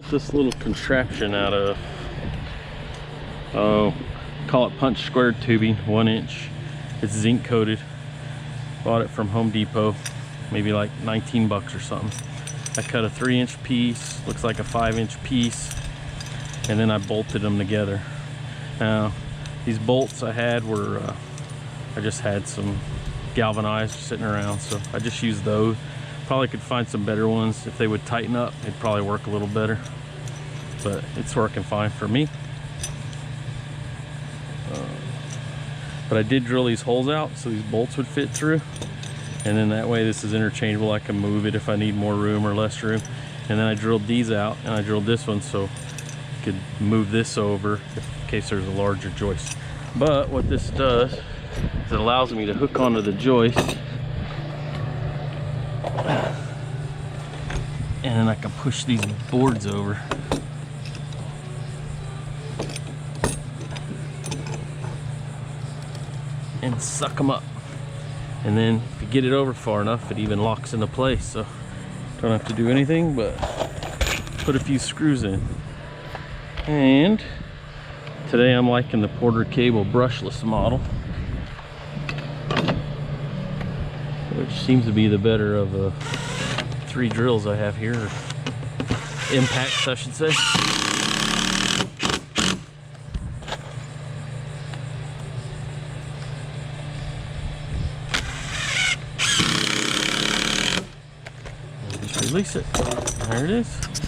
this little contraption out of, oh, call it punch squared tubing, 1 inch. It's zinc coated. Bought it from Home Depot, maybe like 19 bucks or something. I cut a 3-inch piece, looks like a 5-inch piece, and then I bolted them together. Now, these bolts I had were, I just had some galvanized sitting around, so I just used those. Probably could find some better ones. If they would tighten up, it'd probably work a little better, but it's working fine for me. But I did drill these holes out so these bolts would fit through, and then that way this is interchangeable. I can move it if I need more room or less room. And then I drilled these out, and I drilled this one so I could move this over in case there's a larger joist. But what this does is it allows me to hook onto the joist, and then I can push these boards over. And suck them up. And then if you get it over far enough, it even locks into place. So don't have to do anything but put a few screws in. And today I'm liking the Porter Cable brushless model, which seems to be the better of the 3 drills I have here, or impacts I should say. Just release it. There it is.